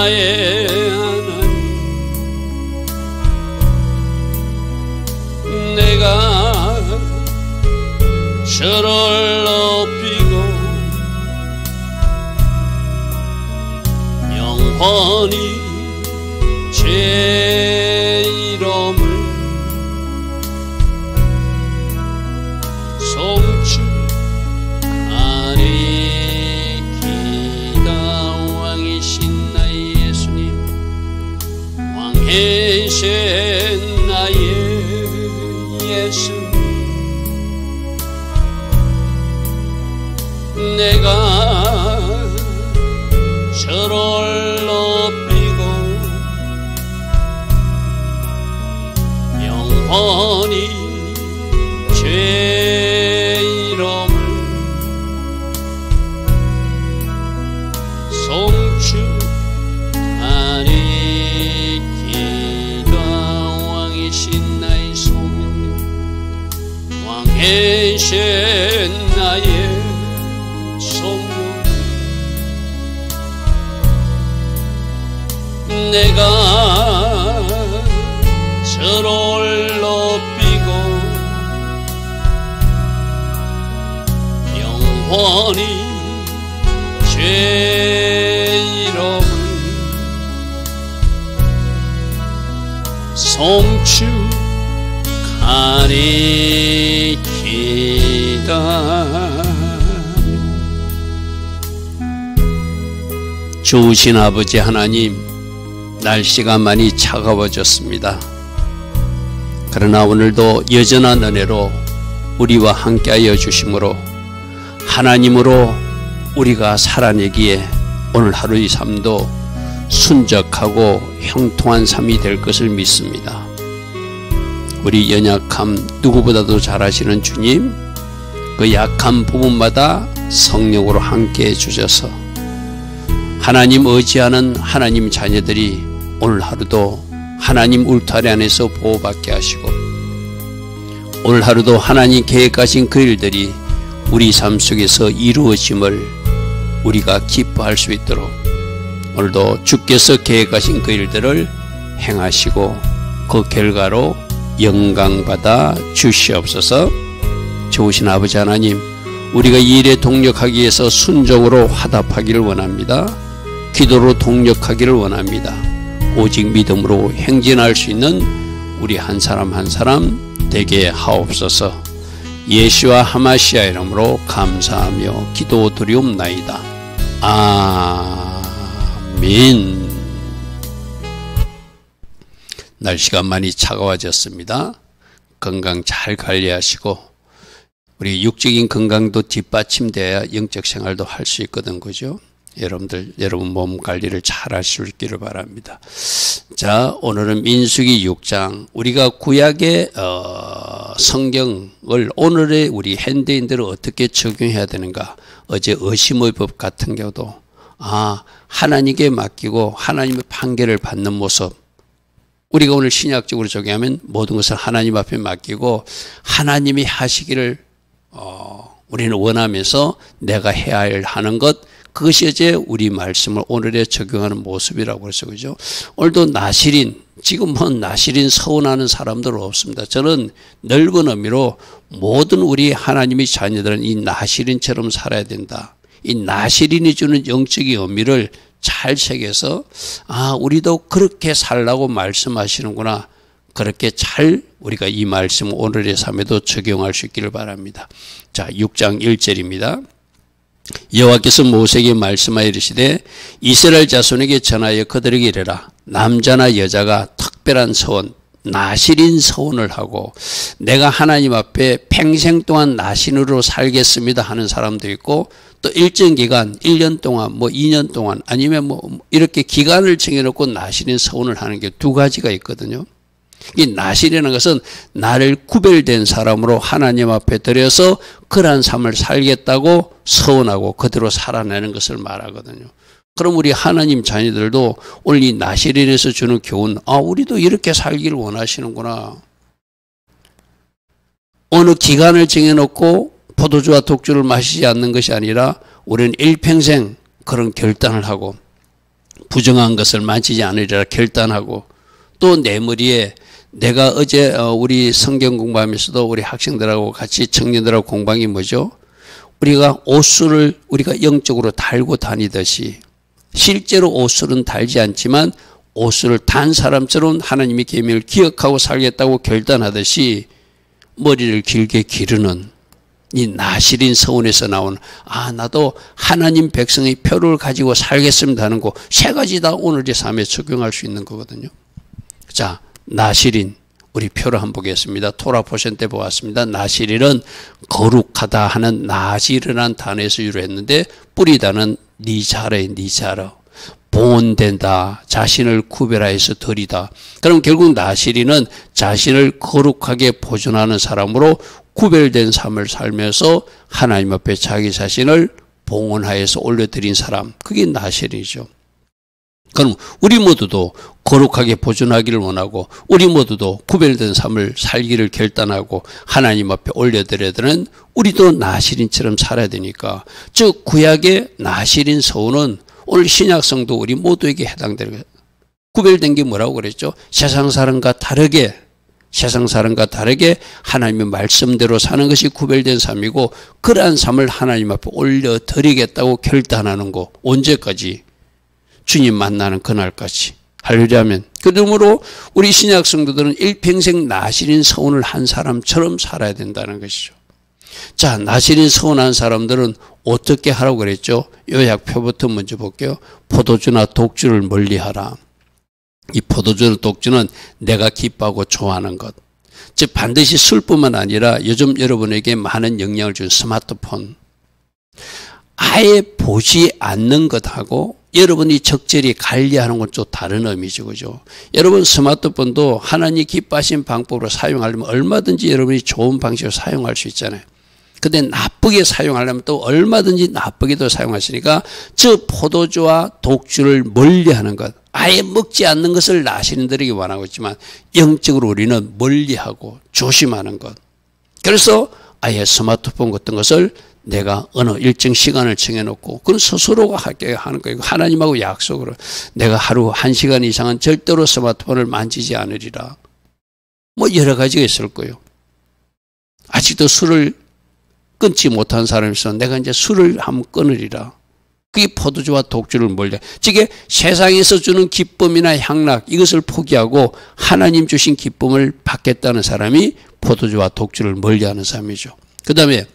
나의 하나님, 내가 저를 높이고 영원히 제 이름을 송축하리이다. 왕이신 나의 예수님, 왕이신 나의 예수님, 내가 저를 높이고 영원히 제 이름을 송축하리이다. 왕이신 나의 성령님, 왕이신 나의 성령님, 내가 저를 높이고 영원히 제 이름을 송축하리이다. 좋으신 아버지 하나님, 날씨가 많이 차가워졌습니다. 그러나 오늘도 여전한 은혜로 우리와 함께하여 주심으로 하나님으로 우리가 살아내기에 오늘 하루의 삶도 순적하고 형통한 삶이 될 것을 믿습니다. 우리 연약함 누구보다도 잘 아시는 주님, 그 약한 부분마다 성령으로 함께해 주셔서 하나님 의지하는 하나님 자녀들이 오늘 하루도 하나님 울타리 안에서 보호받게 하시고 오늘 하루도 하나님 계획하신 그 일들이 우리 삶 속에서 이루어짐을 우리가 기뻐할 수 있도록 오늘도 주께서 계획하신 그 일들을 행하시고 그 결과로 영광받아 주시옵소서. 좋으신 아버지 하나님, 우리가 이 일에 동력하기 위해서 순종으로 화답하기를 원합니다. 기도로 동력하기를 원합니다. 오직 믿음으로 행진할 수 있는 우리 한 사람 한 사람 되게 하옵소서. 예수와 하마시아 이름으로 감사하며 기도드리옵나이다. 아멘. 날씨가 많이 차가워졌습니다. 건강 잘 관리하시고 우리 육적인 건강도 뒷받침돼야 영적 생활도 할 수 있거든, 그죠? 여러분 몸 관리를 잘 하시기를 바랍니다. 자, 오늘은 민수기 6장, 우리가 구약의 성경을 오늘의 우리 현대인들은 어떻게 적용해야 되는가. 어제 의심의 법 같은 경우도 하나님께 맡기고 하나님의 판결을 받는 모습, 우리가 오늘 신약적으로 적용하면 모든 것을 하나님 앞에 맡기고 하나님이 하시기를 우리는 원하면서 내가 해야 하는 것, 그것이 이제 우리 말씀을 오늘에 적용하는 모습이라고 그랬죠. 그죠? 오늘도 나시린, 지금 나시린 서운하는 사람들은 없습니다. 저는 넓은 의미로 모든 우리 하나님의 자녀들은 이 나시린처럼 살아야 된다. 이 나시린이 주는 영적인 의미를 잘 새겨서 우리도 그렇게 살라고 말씀하시는구나. 그렇게 잘 우리가 이 말씀 오늘의 삶에도 적용할 수 있기를 바랍니다. 자, 6장 1절입니다. 여호와께서 모세에게 말씀하여 이르시되 이스라엘 자손에게 전하여 그들에게 이르라. 남자나 여자가 특별한 서원, 나시린 서원을 하고 내가 하나님 앞에 평생 동안 나신으로 살겠습니다 하는 사람도 있고, 또 일정 기간 1년 동안 2년 동안 아니면 이렇게 기간을 정해놓고 나시린 서원을 하는 게 두 가지가 있거든요. 이 나시리라는 것은 나를 구별된 사람으로 하나님 앞에 드려서 그러한 삶을 살겠다고 서원하고 그대로 살아내는 것을 말하거든요. 그럼 우리 하나님 자녀들도 오늘 이 나시린에서 주는 교훈, 우리도 이렇게 살기를 원하시는구나. 어느 기간을 정해놓고 포도주와 독주를 마시지 않는 것이 아니라 우리는 일평생 그런 결단을 하고 부정한 것을 만지지 않으리라 결단하고, 또 내 머리에 내가 어제 우리 성경 공부하면서도 우리 학생들하고 같이 청년들하고 공부한 게 뭐죠? 우리가 옷술을 우리가 영적으로 달고 다니듯이 실제로 옷술은 달지 않지만 옷술을 단 사람처럼 하나님의 계명을 기억하고 살겠다고 결단하듯이 머리를 길게 기르는 이 나실인 서원에서 나온 나도 하나님 백성의 표를 가지고 살겠습니다 하는 거 세 가지 다 오늘의 삶에 적용할 수 있는 거거든요. 자, 나실인 우리 표를 한번 보겠습니다. 토라 포션 때 보았습니다. 나실인은 거룩하다 하는 나지르란 단어에서 유래했는데 뿌리다는 니자르의 니자르, 봉헌된다, 자신을 구별하여서 드리다. 그럼 결국 나실인은 자신을 거룩하게 보존하는 사람으로 구별된 삶을 살면서 하나님 앞에 자기 자신을 봉헌하여서 올려드린 사람, 그게 나실이죠. 그럼 우리 모두도 거룩하게 보존하기를 원하고 우리 모두도 구별된 삶을 살기를 결단하고 하나님 앞에 올려드려야 되는 우리도 나실인처럼 살아야 되니까, 즉 구약의 나실인 서원은 오늘 신약성도 우리 모두에게 해당되는 거예요. 구별된 게 뭐라고 그랬죠? 세상 사람과 다르게 하나님의 말씀대로 사는 것이 구별된 삶이고, 그러한 삶을 하나님 앞에 올려드리겠다고 결단하는 거. 언제까지? 주님 만나는 그날까지. 할렐루야면. 그러므로 우리 신약 성도들은 일평생 나실인 서원을 한 사람처럼 살아야 된다는 것이죠. 자, 나실인 서원한 사람들은 어떻게 하라고 그랬죠? 요약표부터 먼저 볼게요. 포도주나 독주를 멀리하라. 이 포도주나 독주는 내가 기뻐하고 좋아하는 것. 즉 반드시 술뿐만 아니라 요즘 여러분에게 많은 영향을 준 스마트폰. 아예 보지 않는 것하고 여러분이 적절히 관리하는 건 좀 다른 의미죠. 그죠? 여러분 스마트폰도 하나님 기뻐하신 방법으로 사용하려면 얼마든지 여러분이 좋은 방식으로 사용할 수 있잖아요. 근데 나쁘게 사용하려면 또 얼마든지 나쁘게도 사용하시니까 저 포도주와 독주를 멀리하는 것, 아예 먹지 않는 것을 나시는들에게 원하고 있지만 영적으로 우리는 멀리하고 조심하는 것. 그래서 아예 스마트폰 같은 것을 내가 어느 일정 시간을 정해놓고 그건 스스로가 하게 하는 거예요. 하나님하고 약속으로 내가 하루 1시간 이상은 절대로 스마트폰을 만지지 않으리라. 뭐 여러 가지가 있을 거예요. 아직도 술을 끊지 못한 사람이 있어 내가 이제 술을 한번 끊으리라. 그게 포도주와 독주를 멀리. 즉 세상에서 주는 기쁨이나 향락 이것을 포기하고 하나님 주신 기쁨을 받겠다는 사람이 포도주와 독주를 멀리하는 사람이죠. 그 다음에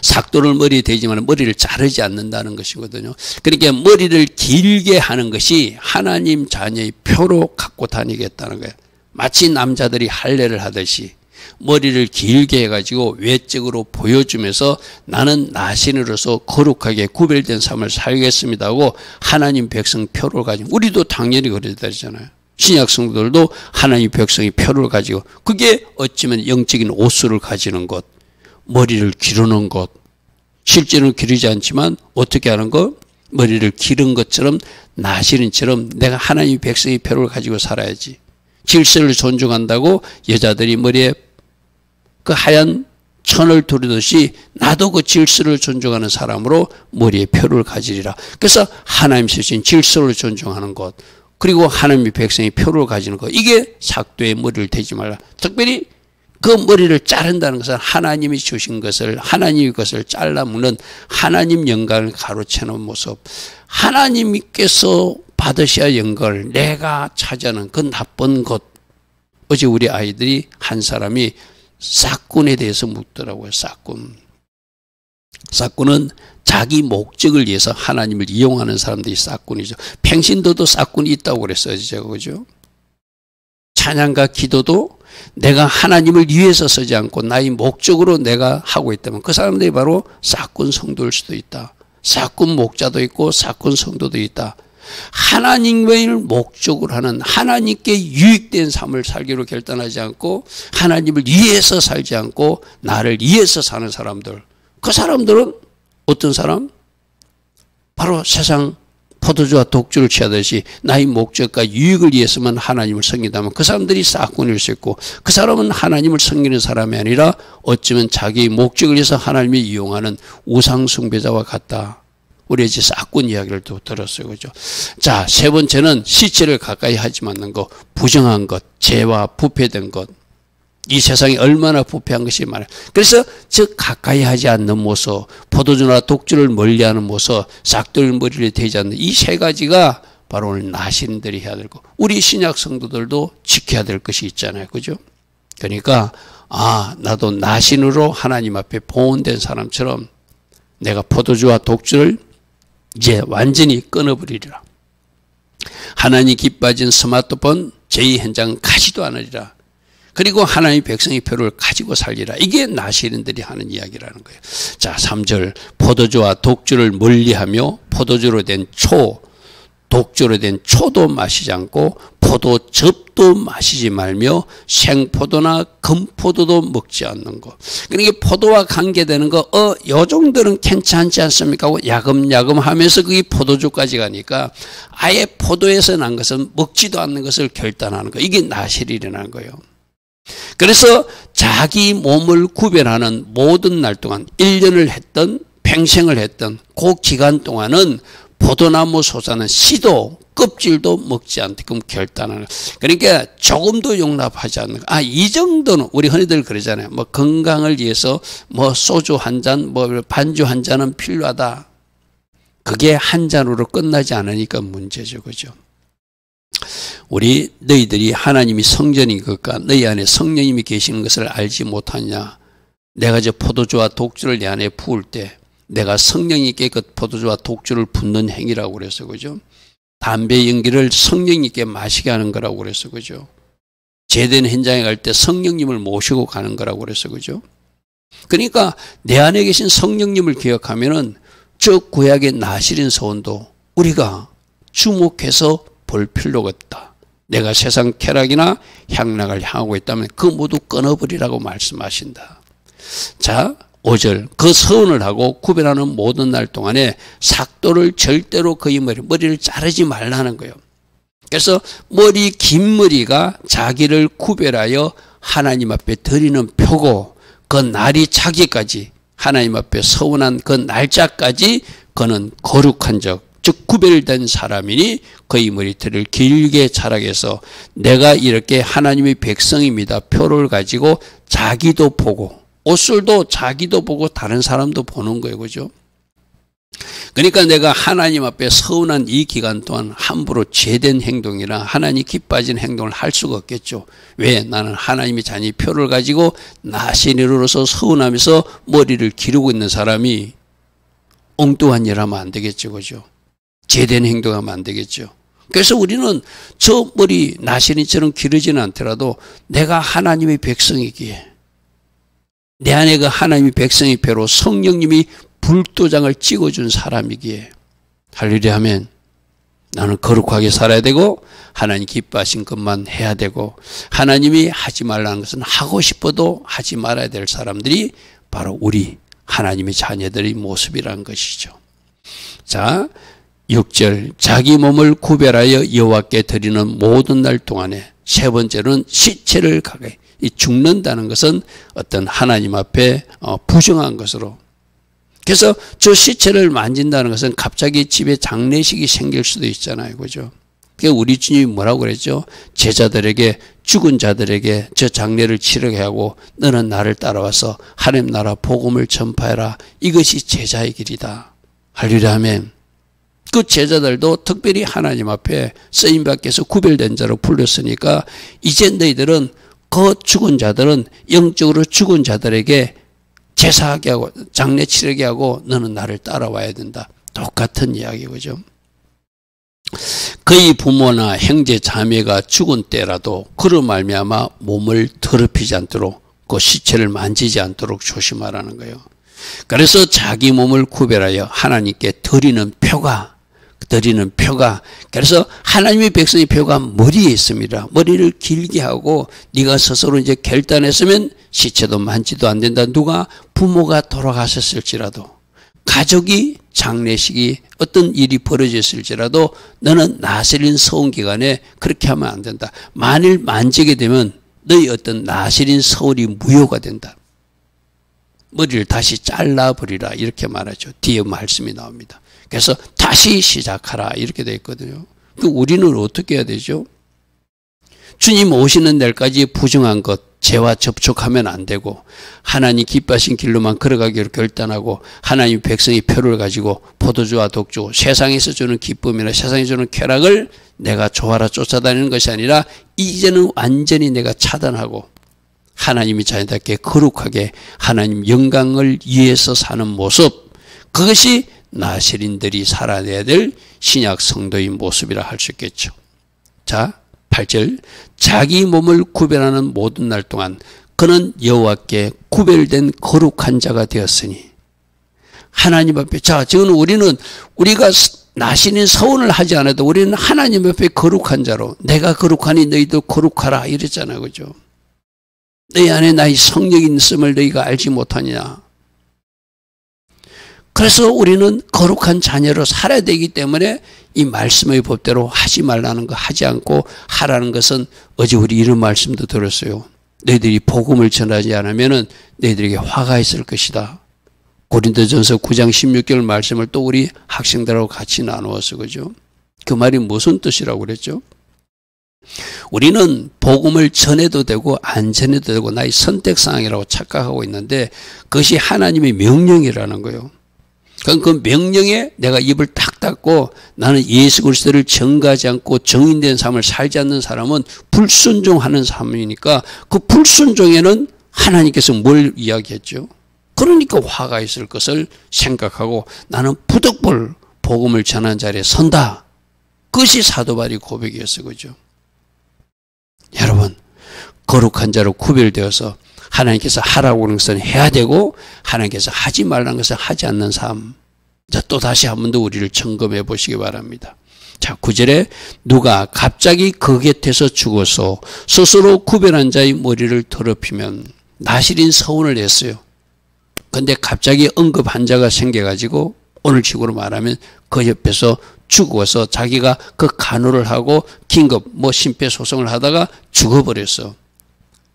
삭도를 머리에 대지만 머리를 자르지 않는다는 것이거든요. 그러니까 머리를 길게 하는 것이 하나님 자녀의 표로 갖고 다니겠다는 거예요. 마치 남자들이 할례를 하듯이 머리를 길게 해가지고 외적으로 보여주면서 나는 나신으로서 거룩하게 구별된 삶을 살겠습니다 하고 하나님 백성 표를 가지고, 우리도 당연히 그래야 되잖아요. 신약 성도들도 하나님 백성의 표를 가지고, 그게 어쩌면 영적인 옷수를 가지는 것, 머리를 기르는 것, 실제로는 기르지 않지만 어떻게 하는 것? 머리를 기른 것처럼 나시린처럼 내가 하나님 백성의 표를 가지고 살아야지. 질서를 존중한다고 여자들이 머리에 그 하얀 천을 두르듯이 나도 그 질서를 존중하는 사람으로 머리에 표를 가지리라. 그래서 하나님 주신 질서를 존중하는 것, 그리고 하나님의 백성의 표를 가지는 것, 이게 삭도의 머리를 대지 말라. 특별히 그 머리를 자른다는 것은 하나님이 주신 것을, 하나님의 것을 잘라먹는 하나님 영광을 가로채는 모습, 하나님께서 받으셔야 영광을 내가 차지하는 그 나쁜 것. 어제 우리 아이들이 한 사람이 싹군에 대해서 묻더라고요. 싹군은 자기 목적을 위해서 하나님을 이용하는 사람들이 싹군이죠. 평신도도 싹군이 있다고 그랬어요. 제가 그죠? 찬양과 기도도 내가 하나님을 위해서 쓰지 않고 나의 목적으로 내가 하고 있다면 그 사람들이 바로 싹군 성도일 수도 있다. 싹군 목자도 있고 싹군 성도도 있다. 하나님을 목적으로 하는, 하나님께 유익된 삶을 살기로 결단하지 않고 하나님을 위해서 살지 않고 나를 위해서 사는 사람들, 그 사람들은 어떤 사람? 바로 세상 포도주와 독주를 취하듯이 나의 목적과 유익을 위해서만 하나님을 섬긴다면 그 사람들이 싹군일 수 있고, 그 사람은 하나님을 섬기는 사람이 아니라 어쩌면 자기의 목적을 위해서 하나님을 이용하는 우상 숭배자와 같다. 우리 이제 싹군 이야기를 또 들었어요. 그죠? 자, 세 번째는 시체를 가까이 하지 않는 것, 부정한 것, 죄와 부패된 것. 이 세상이 얼마나 부패한 것이 많아요. 그래서 즉 가까이 하지 않는 모습, 포도주나 독주를 멀리하는 모습, 싹돌머리를 대지 않는 이 세 가지가 바로 오늘 나신들이 해야 될 것. 우리 신약 성도들도 지켜야 될 것이 있잖아요. 그죠? 그러니까 나도 나신으로 하나님 앞에 보온된 사람처럼 내가 포도주와 독주를 이제 완전히 끊어버리리라. 하나님 기뻐하신 스마트폰 제2 현장 가지도 않으리라. 그리고 하나님의 백성의 표를 가지고 살리라. 이게 나시린들이 하는 이야기라는 거예요. 자, 3절 포도주와 독주를 멀리하며 포도주로 된 독주로 된 초도 마시지 않고 포도즙도 마시지 말며 생포도나 금포도도 먹지 않는 것. 그러니까 포도와 관계되는 거, 요 정도는 괜찮지 않습니까? 하고 야금야금 하면서 그게 포도주까지 가니까 아예 포도에서 난 것은 먹지도 않는 것을 결단하는 거. 이게 나실이라는 거예요. 그래서 자기 몸을 구별하는 모든 날 동안 1년을 했던 평생을 했던 그 기간 동안은 포도나무 솟아는 씨도 껍질도 먹지 않게끔 결단하는. 그러니까 조금도 용납하지 않는 거. 이 정도는 우리 흔히들 그러잖아요. 뭐 건강을 위해서 뭐 소주 한 잔, 뭐 반주 한 잔은 필요하다. 그게 한 잔으로 끝나지 않으니까 문제죠. 그죠? 너희들이 하나님이 성전인 것과 너희 안에 성령님이 계시는 것을 알지 못하냐. 내가 저 포도주와 독주를 내 안에 부을 때 내가 성령님께 그 포도주와 독주를 붓는 행위라고 그래서 그죠? 담배 연기를 성령님께 마시게 하는 거라고 그래서 그죠? 제된 현장에 갈 때 성령님을 모시고 가는 거라고 그래서 그죠? 그러니까 내 안에 계신 성령님을 기억하면은 저 구약의 나실인 서원도 우리가 주목해서 볼 필요가 없다. 내가 세상 쾌락이나 향락을 향하고 있다면 그 모두 끊어버리라고 말씀하신다. 자, 5절 그 서원을 하고 구별하는 모든 날 동안에 삭도를 절대로 그의 머리를 자르지 말라는 거예요. 그래서 긴 머리가 자기를 구별하여 하나님 앞에 드리는 표고 그 날이 차기까지 하나님 앞에 서원한 그 날짜까지 그는 거룩한 즉 구별된 사람이니 그의 머리털을 길게 자라게 해서 내가 이렇게 하나님의 백성입니다. 표를 가지고 자기도 보고 옷술도 자기도 보고 다른 사람도 보는 거예요. 그죠? 그러니까 내가 하나님 앞에 서운한 이 기간 동안 함부로 죄된 행동이나 하나님 기뻐하는 행동을 할 수가 없겠죠. 왜? 나는 하나님의 자녀의 표를 가지고 나신으로서 서운하면서 머리를 기르고 있는 사람이 엉뚱한 일 하면 안 되겠죠. 그죠? 죄된 행동하면 안 되겠죠. 그래서 우리는 저 머리 나신이처럼 기르지는 않더라도 내가 하나님의 백성이기에 내 안에 그 하나님의 백성의 표로 성령님이 불도장을 찍어준 사람이기에 할렐루야 하면 나는 거룩하게 살아야 되고 하나님 기뻐하신 것만 해야 되고 하나님이 하지 말라는 것은 하고 싶어도 하지 말아야 될 사람들이 바로 우리 하나님의 자녀들의 모습이라는 것이죠. 자, 6절 자기 몸을 구별하여 여호와께 드리는 모든 날 동안에 세 번째는 시체를 가까이. 이 죽는다는 것은 어떤 하나님 앞에 부정한 것으로. 그래서 저 시체를 만진다는 것은 갑자기 집에 장례식이 생길 수도 있잖아요. 그죠? 그러니까 우리 주님이 뭐라고 그랬죠? 제자들에게 죽은 자들에게 저 장례를 치르게 하고 너는 나를 따라와서 하나님 나라 복음을 전파해라. 이것이 제자의 길이다. 할렐루야 아멘. 그 제자들도 특별히 하나님 앞에 쓰임받게서 구별된 자로 불렸으니까 이제 너희들은 그 죽은 자들은 영적으로 죽은 자들에게 제사하게 하고 장례 치르게 하고 너는 나를 따라와야 된다. 똑같은 이야기 그죠? 그의 부모나 형제 자매가 죽은 때라도 그로 말미암아 몸을 더럽히지 않도록 그 시체를 만지지 않도록 조심하라는 거예요. 그래서 자기 몸을 구별하여 하나님께 드리는 표가 그래서 하나님의 백성의 표가 머리에 있습니다. 머리를 길게 하고 네가 스스로 이제 결단했으면 시체도 만지도 안 된다. 누가 부모가 돌아가셨을지라도 가족이 장례식이 어떤 일이 벌어졌을지라도 너는 나실인 서원 기간에 그렇게 하면 안 된다. 만일 만지게 되면 너희 어떤 나실인 서울이 무효가 된다. 머리를 다시 잘라버리라 이렇게 말하죠. 뒤에 말씀이 나옵니다. 그래서 다시 시작하라 이렇게 되어 있거든요. 우리는 어떻게 해야 되죠? 주님 오시는 날까지 부정한 것, 죄와 접촉하면 안 되고 하나님 기뻐하신 길로만 걸어가기로 결단하고 하나님 백성의 표를 가지고 포도주와 독주, 세상에서 주는 기쁨이나 세상에 주는 쾌락을 내가 좋아라 쫓아다니는 것이 아니라 이제는 완전히 내가 차단하고 하나님이 자연답게 거룩하게 하나님 영광을 위해서 사는 모습, 그것이 나시린들이 살아내야 될 신약 성도의 모습이라 할 수 있겠죠. 자, 8절, 자기 몸을 구별하는 모든 날 동안 그는 여호와께 구별된 거룩한 자가 되었으니. 하나님 앞에, 자, 지금 우리가 나시린 서원을 하지 않아도 우리는 하나님 앞에 거룩한 자로, 내가 거룩하니 너희도 거룩하라 이랬잖아요. 그죠? 너희 안에 나의 성령이 있음을 너희가 알지 못하냐. 그래서 우리는 거룩한 자녀로 살아야 되기 때문에 이 말씀의 법대로 하지 말라는 거 하지 않고 하라는 것은, 어제 우리 이런 말씀도 들었어요. 너희들이 복음을 전하지 않으면 너희들에게 화가 있을 것이다. 고린도전서 9장 16절 말씀을 또 우리 학생들하고 같이 나누어서, 그죠? 그 말이 무슨 뜻이라고 그랬죠? 우리는 복음을 전해도 되고 안 전해도 되고 나의 선택사항이라고 착각하고 있는데 그것이 하나님의 명령이라는 거예요. 그럼 그 명령에 내가 입을 탁 닫고 나는 예수 그리스도를 전가하지 않고 정인된 삶을 살지 않는 사람은 불순종하는 삶이니까 그 불순종에는 하나님께서 뭘 이야기했죠? 그러니까 화가 있을 것을 생각하고 나는 부득불 복음을 전한 자리에 선다. 그것이 사도 바울의 고백이었어요. 그죠? 여러분, 거룩한 자로 구별되어서 하나님께서 하라고 하는 것은 해야 되고 하나님께서 하지 말라는 것은 하지 않는 삶. 자, 또 다시 한 번 더 우리를 점검해 보시기 바랍니다. 자, 9절에 누가 갑자기 그 곁에서 죽어서 스스로 구별한 자의 머리를 더럽히면, 나시린 서원을 했어요. 근데 갑자기 응급 환자가 생겨가지고 오늘 식으로 말하면 그 옆에서 죽어서 자기가 그 간호를 하고 긴급 심폐소생을 하다가 죽어버렸어.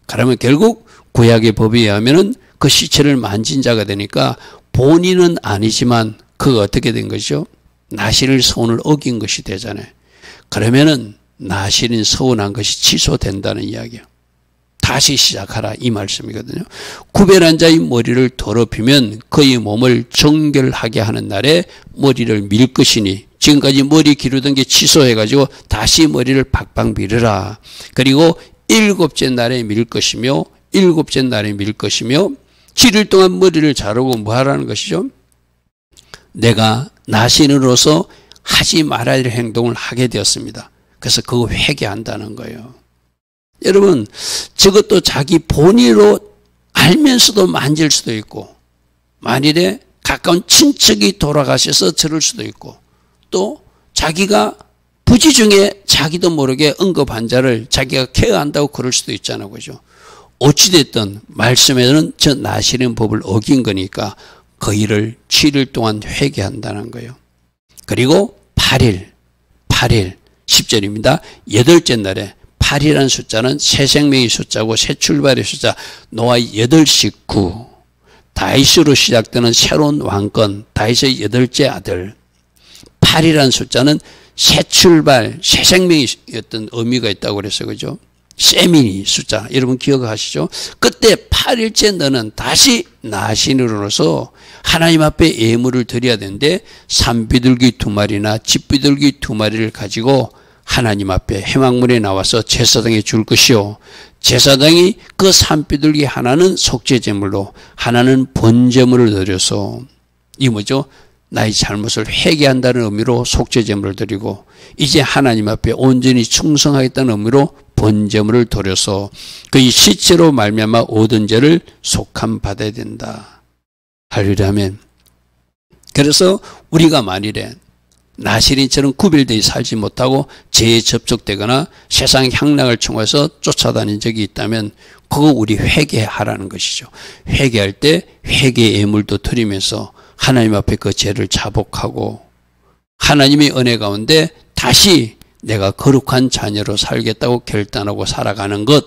그러면 결국 구약의 법에 의하면은 그 시체를 만진 자가 되니까 본인은 아니지만 그가 어떻게 된 것이죠? 나시린 서원을 어긴 것이 되잖아요. 그러면은 나시린 서원한 것이 취소된다는 이야기예요. 다시 시작하라 이 말씀이거든요. 구별한 자의 머리를 더럽히면 그의 몸을 정결하게 하는 날에 머리를 밀 것이니, 지금까지 머리 기르던 게 취소해가지고 다시 머리를 박박 밀으라. 그리고 일곱째 날에 밀 것이며 7일 동안 머리를 자르고 뭐 하라는 것이죠? 내가 나신으로서 하지 말아야 할 행동을 하게 되었습니다. 그래서 그거 회개한다는 거예요. 여러분, 저것도 자기 본의로 알면서도 만질 수도 있고, 만일에 가까운 친척이 돌아가셔서 저럴 수도 있고, 또 자기가 부지 중에 자기도 모르게 응급 환자를 자기가 케어한다고 그럴 수도 있잖아요. 그죠? 어찌됐든 말씀에는 저 나시는 법을 어긴 거니까 그 일을 7일 동안 회개한다는 거예요. 그리고 8일 10절입니다. 8째 날에 8이라는 숫자는 새 생명의 숫자고 새 출발의 숫자, 노아의 8식구, 다윗으로 시작되는 새로운 왕권, 다윗의 8째 아들. 8이라는 숫자는 새 출발, 새 생명의 어떤 의미가 있다고 그랬어요. 그죠? 세미니 숫자, 여러분 기억하시죠? 그때 8일째 너는 다시 나신으로서 하나님 앞에 예물을 드려야 되는데 산비둘기 2마리나 집비둘기 2마리를 가지고 하나님 앞에 회막문에 나와서 제사장에 줄 것이요, 제사장이 그 산비둘기 하나는 속죄제물로 하나는 번제물을 드려서, 이 뭐죠? 나의 잘못을 회개한다는 의미로 속죄제물을 드리고 이제 하나님 앞에 온전히 충성하겠다는 의미로 번제물을 드려서 그의 시체로 말미암아 얻은 죄를 속함 받아야 된다. 할렐루야 아멘. 그래서 우리가 만일에 나시린처럼 구별되어 살지 못하고 죄에 접촉되거나 세상 향락을 청해서 쫓아다닌 적이 있다면 그거 우리 회개하라는 것이죠. 회개할 때 회개 예물도 드리면서 하나님 앞에 그 죄를 자복하고 하나님의 은혜 가운데 다시 내가 거룩한 자녀로 살겠다고 결단하고 살아가는 것,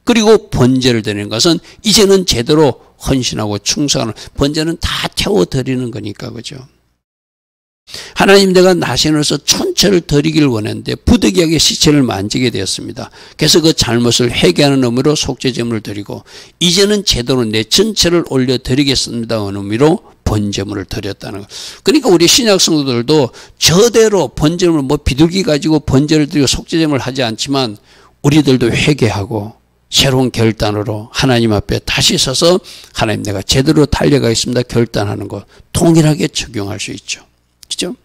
그리고 번제를 드리는 것은 이제는 제대로 헌신하고 충성하는, 번제는 다 태워드리는 거니까, 그죠? 하나님, 내가 나신으로서 천체를 드리기를 원했는데 부득이하게 시체를 만지게 되었습니다. 그래서 그 잘못을 회개하는 의미로 속죄제물을 드리고 이제는 제대로 내 전체를 올려드리겠습니다 하는 의미로 번제물을 드렸다는 거. 그러니까 우리 신약 성도들도 저대로 번제물을 뭐 비둘기 가지고 번제를 드리고 속죄제물을 하지 않지만 우리들도 회개하고 새로운 결단으로 하나님 앞에 다시 서서 하나님, 내가 제대로 달려가겠습니다 결단하는 것 동일하게 적용할 수 있죠. 그죠?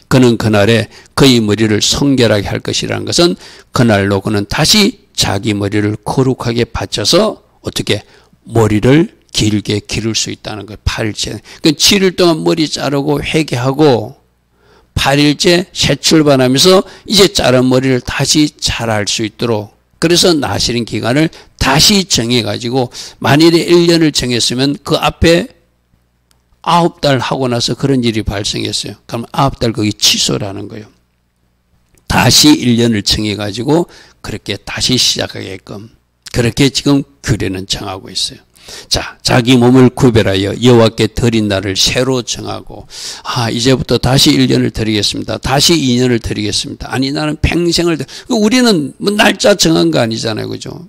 그는 그날에 그의 머리를 성결하게 할 것이라는 것은 그날로 그는 다시 자기 머리를 거룩하게 받쳐서 어떻게 머리를 길게 기를 수 있다는 것. 8일째. 그러니까 7일 동안 머리 자르고 회개하고 8일째 새 출발하면서 이제 자른 머리를 다시 자랄 수 있도록, 그래서 나시린 기간을 다시 정해가지고 만일에 1년을 정했으면 그 앞에 9달 하고 나서 그런 일이 발생했어요. 그럼 9달 거기 취소라는 거예요. 다시 1년을 정해가지고 그렇게 다시 시작하게끔 그렇게 지금 규례는 정하고 있어요. 자, 자기 몸을 구별하여 여호와께 드린 날을 새로 정하고, 이제부터 다시 1년을 드리겠습니다. 다시 2년을 드리겠습니다. 아니, 나는 평생을 우리는 뭐 날짜 정한 거 아니잖아요. 그죠?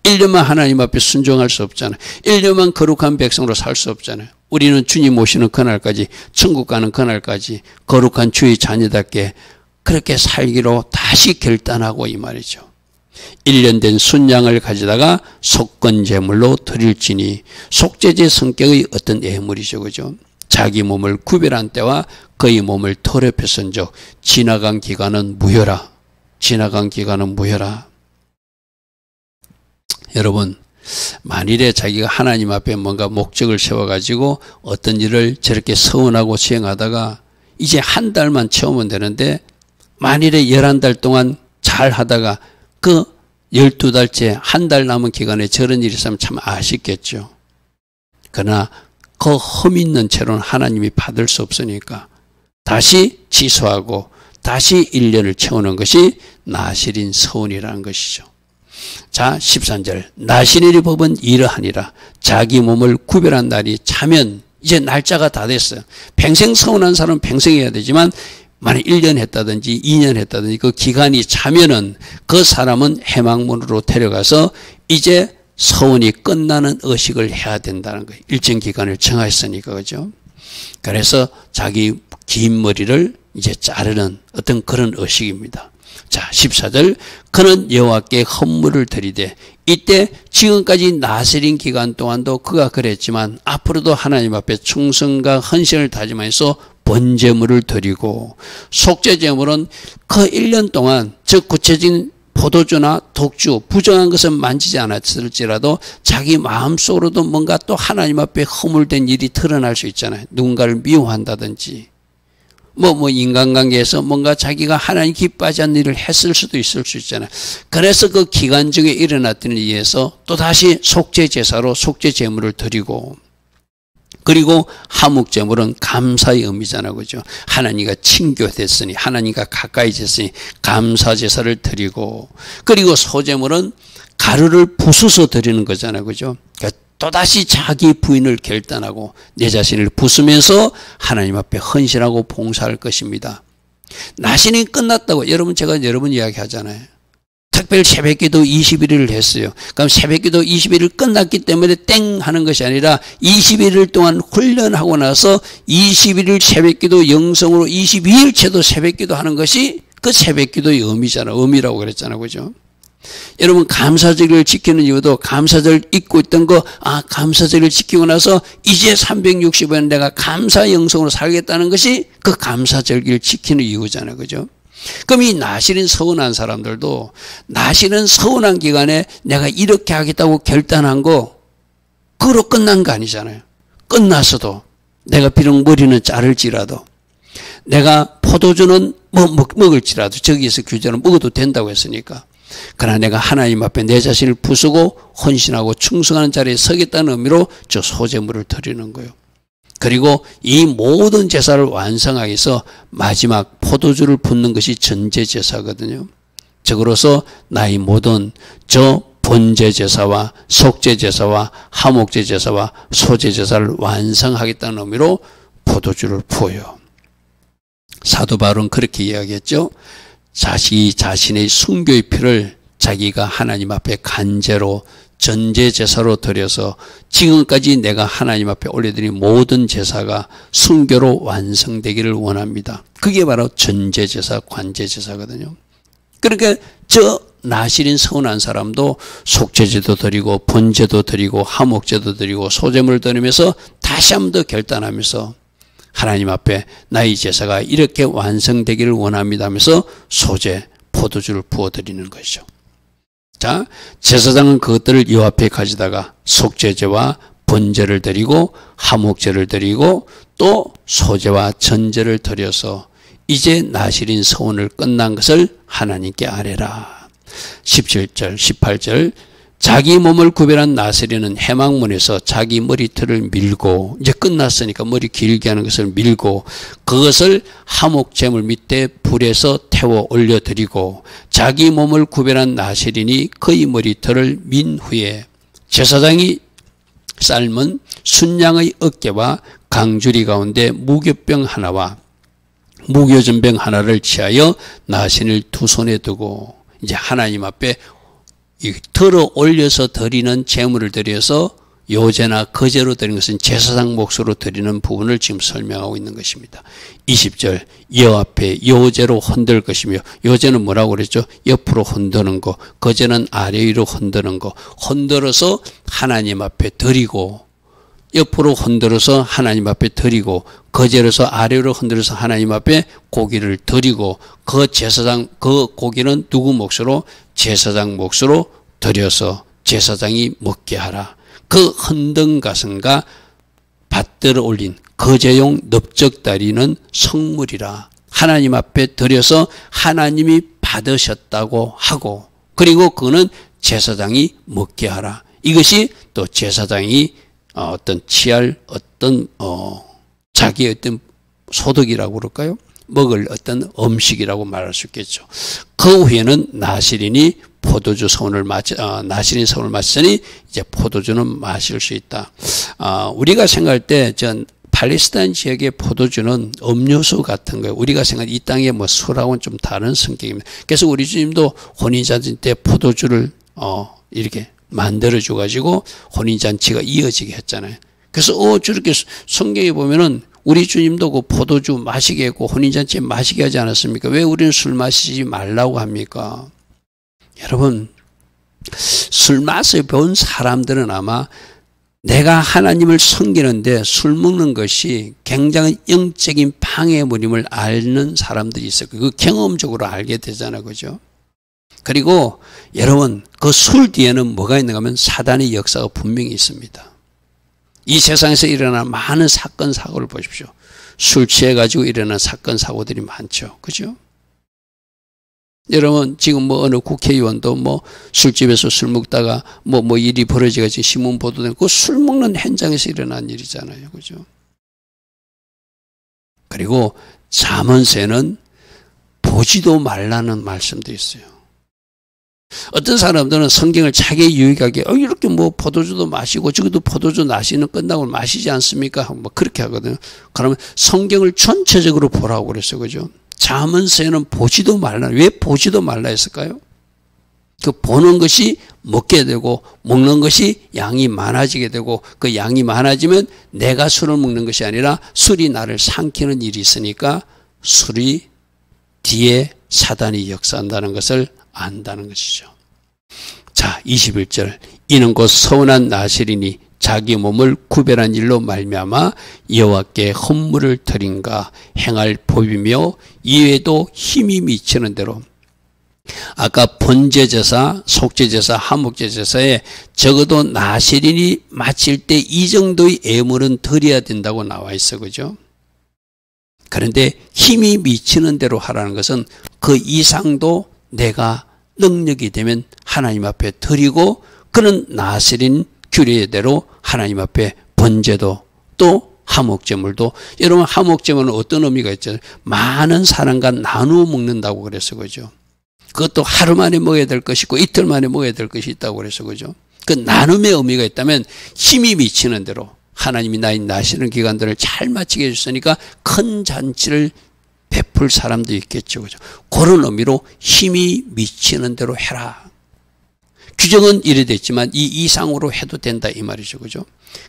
1년만 하나님 앞에 순종할 수 없잖아요. 1년만 거룩한 백성으로 살 수 없잖아요. 우리는 주님 오시는 그날까지, 천국 가는 그날까지 거룩한 주의 자녀답게 그렇게 살기로 다시 결단하고 이 말이죠. 1년 된 순양을 가져다가 속건제물로 드릴지니, 속죄제 성격의 어떤 예물이죠. 그죠? 자기 몸을 구별한 때와 그의 몸을 더럽혔은 적 지나간 기간은 무효라. 지나간 기간은 무효라. 여러분, 만일에 자기가 하나님 앞에 뭔가 목적을 세워가지고 어떤 일을 저렇게 서운하고 수행하다가 이제 한 달만 채우면 되는데 만일에 11달 동안 잘 하다가 그 12달째 한 달 남은 기간에 저런 일이 있으면 참 아쉽겠죠. 그러나 그 흠 있는 채로는 하나님이 받을 수 없으니까 다시 취소하고 다시 1년을 채우는 것이 나실인 서운이라는 것이죠. 자, 13절. 나신일의 법은 이러하니라. 자기 몸을 구별한 날이 차면, 이제 날짜가 다 됐어요. 평생 서운한 사람은 평생 해야 되지만 만약 1년 했다든지 2년 했다든지 그 기간이 차면은 그 사람은 해망문으로 데려가서 이제 서운이 끝나는 의식을 해야 된다는 거예요. 일정 기간을 정했으니까. 그죠? 그래서 자기 긴 머리를 이제 자르는 어떤 그런 의식입니다. 자, 14절. 그는 여호와께 헌물을 드리되, 이때 지금까지 나세린 기간 동안도 그가 그랬지만 앞으로도 하나님 앞에 충성과 헌신을 다짐해서 번제물을 드리고, 속죄제물은 그 1년 동안 즉 구체적인 포도주나 독주 부정한 것은 만지지 않았을지라도 자기 마음속으로도 뭔가 또 하나님 앞에 허물된 일이 드러날 수 있잖아요. 누군가를 미워한다든지 인간관계에서 뭔가 자기가 하나님 기뻐하지 않는 일을 했을 수도 있을 수 있잖아요. 그래서 그 기간 중에 일어났던 일에 의해서 또다시 속죄제사로 속죄제물을 드리고, 그리고 하묵제물은 감사의 의미잖아요. 그죠? 하나님과 친교됐으니, 하나님과 가까이졌으니 감사제사를 드리고, 그리고 소제물은 가루를 부숴서 드리는 거잖아요. 그죠? 그러니까 또다시 자기 부인을 결단하고 내 자신을 부수면서 하나님 앞에 헌신하고 봉사할 것입니다. 나신이 끝났다고 제가 여러분 이야기하잖아요. 특별 새벽기도 21일을 했어요. 그럼 새벽기도 21일 끝났기 때문에 땡 하는 것이 아니라 21일 동안 훈련하고 나서 21일 새벽기도 영성으로 22일째도 새벽기도 하는 것이 그 새벽기도의 의미라고 그랬잖아요. 그죠? 여러분, 감사절을 지키는 이유도 감사절 잊고 있던 거, 감사절을 지키고 나서 이제 365년 내가 감사 영성으로 살겠다는 것이 그 감사절기를 지키는 이유잖아요. 그죠? 그럼 이 나시린 서운한 사람들도 나시는 서운한 기간에 내가 이렇게 하겠다고 결단한 거, 그로 끝난 거 아니잖아요. 끝났어도 내가 비록 머리는 자를지라도, 내가 포도주는 먹을지라도, 저기에서 규제는 먹어도 된다고 했으니까, 그러나 내가 하나님 앞에 내 자신을 부수고 헌신하고 충성하는 자리에 서겠다는 의미로 저 소제물을 드리는 거예요. 그리고 이 모든 제사를 완성하기 위해서 마지막 포도주를 붓는 것이 전제제사거든요. 적으로서 나의 모든 저 번제 제사와 속죄 제사와 화목제 제사와 소제 제사를 완성하겠다는 의미로 포도주를 부어요. 사도 바울은 그렇게 이야기했죠. 자신의 순교의 피를 자기가 하나님 앞에 간제로 전제 제사로 드려서 지금까지 내가 하나님 앞에 올려드린 모든 제사가 순교로 완성되기를 원합니다. 그게 바로 전제 제사, 관제 제사거든요. 그러니까 저 나실인 서운한 사람도 속죄제도 드리고 번제도 드리고 화목제도 드리고 소제물을 드리면서 다시 한 번 더 결단하면서 하나님 앞에 나의 제사가 이렇게 완성되기를 원합니다 하면서 소제, 포도주를 부어드리는 것이죠. 자, 제사장은 그것들을 요 앞에 가지다가 속죄제와 번제를 드리고 화목제를 드리고 또 소제와 전제를 드려서 이제 나실인 서원을 끝난 것을 하나님께 아뢰라. 17절, 18절 자기 몸을 구별한 나세리는 해망문에서 자기 머리털을 밀고 이제 끝났으니까 머리 길게 하는 것을 밀고 그것을 화목제물 밑에 불에서 태워 올려드리고 자기 몸을 구별한 나세린이 그의 머리털을 민 후에 제사장이 삶은 순양의 어깨와 강주리 가운데 무교병 하나와 무교전병 하나를 취하여 나신을 두 손에 두고 이제 하나님 앞에 들어 올려서 드리는 제물을 드려서 요제나 거제로 드리는 것은 제사장 몫으로 드리는 부분을 지금 설명하고 있는 것입니다. 20절 여 앞에 요제로 흔들 것이며 요제는 뭐라고 그랬죠? 옆으로 흔드는 거, 거제는 아래 위로 흔드는 거, 흔들어서 하나님 앞에 드리고 옆으로 흔들어서 하나님 앞에 드리고 거제로서 아래로 흔들어서 하나님 앞에 고기를 드리고 그 제사장 그 고기는 누구 몫으로? 제사장 몫으로 드려서 제사장이 먹게 하라. 그 흔든 가슴과 받들어 올린 거제용 넓적다리는 성물이라 하나님 앞에 드려서 하나님이 받으셨다고 하고 그리고 그거는 제사장이 먹게 하라. 이것이 또 제사장이 어떤 취할 어떤 자기의 어떤 소득이라고 그럴까요? 먹을 어떤 음식이라고 말할 수 있겠죠. 그 후에는 나실인이 포도주 서운을 나실인 서운을 마시니 이제 포도주는 마실 수 있다. 우리가 생각할 때 전 팔레스타인 지역의 포도주는 음료수 같은 거예요. 우리가 생각할 이 땅의 뭐 술하고는 좀 다른 성격입니다. 그래서 우리 주님도 혼인잔치 때 포도주를 이렇게 만들어줘 가지고 혼인잔치가 이어지게 했잖아요. 그래서 저렇게 성경에 보면은 우리 주님도 그 포도주 마시게 했고 혼인잔치에 마시게 하지 않았습니까? 왜 우리는 술 마시지 말라고 합니까? 여러분 술 맛을 본 사람들은 아마 내가 하나님을 섬기는데 술 먹는 것이 굉장히 영적인 방해물임을 아는 사람들이 있어요. 그 경험적으로 알게 되잖아요. 그죠? 그리고 여러분 그 술 뒤에는 뭐가 있는가 하면 사단의 역사가 분명히 있습니다. 이 세상에서 일어나는 많은 사건 사고를 보십시오. 술 취해가지고 일어나는 사건 사고들이 많죠. 그죠? 여러분 지금 뭐 어느 국회의원도 뭐 술집에서 술 먹다가 뭐 일이 벌어지가지고 신문 보도되고 그 술 먹는 현장에서 일어난 일이잖아요. 그죠? 그리고 잠언새는 보지도 말라는 말씀도 있어요. 어떤 사람들은 성경을 자기 유익하게 이렇게 뭐 포도주도 마시고 저기도 포도주 나시는 끝나고 마시지 않습니까? 뭐 그렇게 하거든요. 그러면 성경을 전체적으로 보라고 그랬어요. 그죠? 잠언새는 보지도 말라. 왜 보지도 말라 했을까요? 그 보는 것이 먹게 되고 먹는 것이 양이 많아지게 되고 그 양이 많아지면 내가 술을 먹는 것이 아니라 술이 나를 삼키는 일이 있으니까 술이 뒤에 사단이 역사한다는 것을 안다는 것이죠. 자, 21절 이는 곧 서운한 나실이니 자기 몸을 구별한 일로 말미암아 여호와께 헌물을 드린가 행할 법이며 이외에도 힘이 미치는 대로 아까 번제제사, 속죄제사, 화목제제사에 적어도 나실인이 마칠 때 이 정도의 예물은 드려야 된다고 나와 있어. 그죠? 그런데 힘이 미치는 대로 하라는 것은 그 이상도 내가 능력이 되면 하나님 앞에 드리고 그는 나실인 규례대로 하나님 앞에 번제도 또 화목제물도 여러분 화목제물은 어떤 의미가 있죠? 많은 사람과 나누어 먹는다고 그랬어요. 그죠? 그것도 하루 만에 먹어야 될 것이 있고 이틀 만에 먹어야 될 것이 있다고 그래서 그죠. 그 나눔의 의미가 있다면 힘이 미치는 대로 하나님이 나의 나시는 기간들을 잘 마치게 해줬으니까 큰 잔치를 베풀 사람도 있겠죠. 그죠. 그런 의미로 힘이 미치는 대로 해라. 규정은 이래 됐지만 이 이상으로 해도 된다 이 말이죠. 그죠.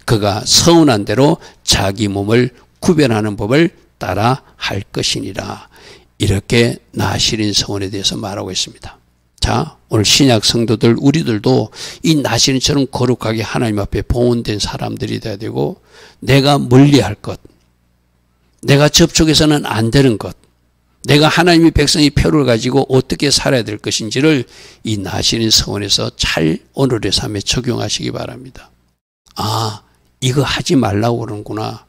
그가 서운한 대로 자기 몸을 구별하는 법을 따라 할 것이니라. 이렇게 나시린 서원에 대해서 말하고 있습니다. 자, 오늘 신약 성도들 우리들도 이 나시린처럼 거룩하게 하나님 앞에 봉헌된 사람들이 돼야 되고 내가 멀리할 것, 내가 접촉해서는 안 되는 것, 내가 하나님의 백성의 표를 가지고 어떻게 살아야 될 것인지를 이 나시린 서원에서 잘 오늘의 삶에 적용하시기 바랍니다. 아, 이거 하지 말라고 그러는구나.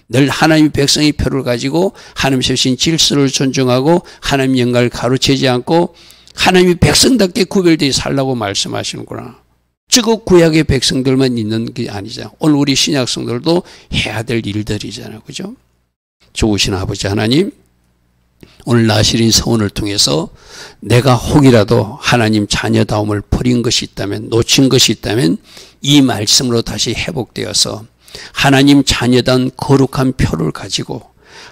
늘 하나님의 백성의 표를 가지고 하나님 세우신 질서를 존중하고 하나님 영광을 가로채지 않고 하나님의 백성답게 구별되어 살라고 말씀하시는구나. 즉 구약의 백성들만 있는 게 아니잖아. 오늘 우리 신약 성도들도 해야 될 일들이잖아요. 그죠? 좋으신 아버지 하나님, 오늘 나시린 서원을 통해서 내가 혹이라도 하나님 자녀다움을 버린 것이 있다면, 놓친 것이 있다면 이 말씀으로 다시 회복되어서 하나님 자녀다운 거룩한 표를 가지고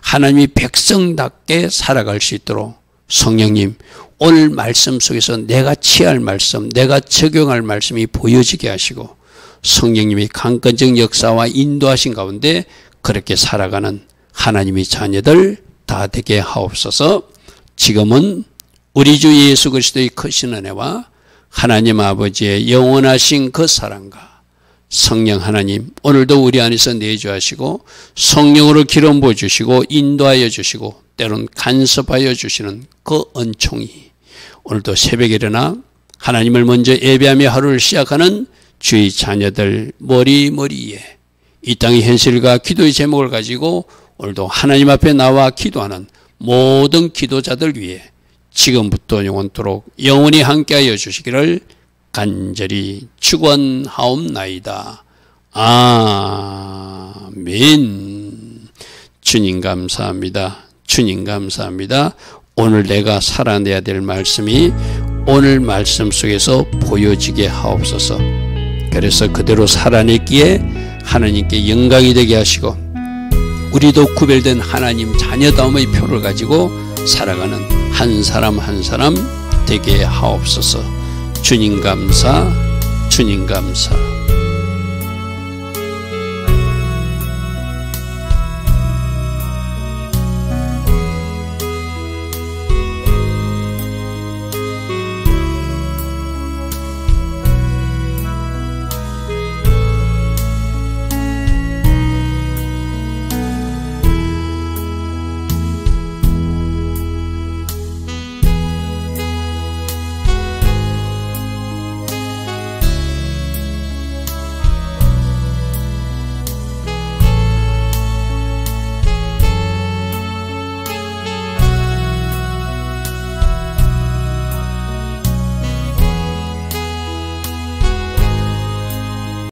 하나님의 백성답게 살아갈 수 있도록 성령님, 오늘 말씀 속에서 내가 취할 말씀, 내가 적용할 말씀이 보여지게 하시고 성령님이 강건적 역사와 인도하신 가운데 그렇게 살아가는 하나님의 자녀들 다 되게 하옵소서. 지금은 우리 주 예수 그리스도의 크신 은혜와 하나님 아버지의 영원하신 그 사랑과 성령 하나님, 오늘도 우리 안에서 내주하시고 성령으로 기름 부어주시고 인도하여 주시고 때론 간섭하여 주시는 그 은총이 오늘도 새벽에 일어나 하나님을 먼저 예배하며 하루를 시작하는 주의 자녀들 머리머리에 이 땅의 현실과 기도의 제목을 가지고 오늘도 하나님 앞에 나와 기도하는 모든 기도자들 위해 지금부터 영원토록 영원히 함께하여 주시기를 간절히 축원하옵나이다. 아멘. 주님 감사합니다. 주님 감사합니다. 오늘 내가 살아내야 될 말씀이 오늘 말씀 속에서 보여지게 하옵소서. 그래서 그대로 살아냈기에 하나님께 영광이 되게 하시고 우리도 구별된 하나님 자녀다움의 표를 가지고 살아가는 한 사람 한 사람 되게 하옵소서. 주님 감사, 주님 감사.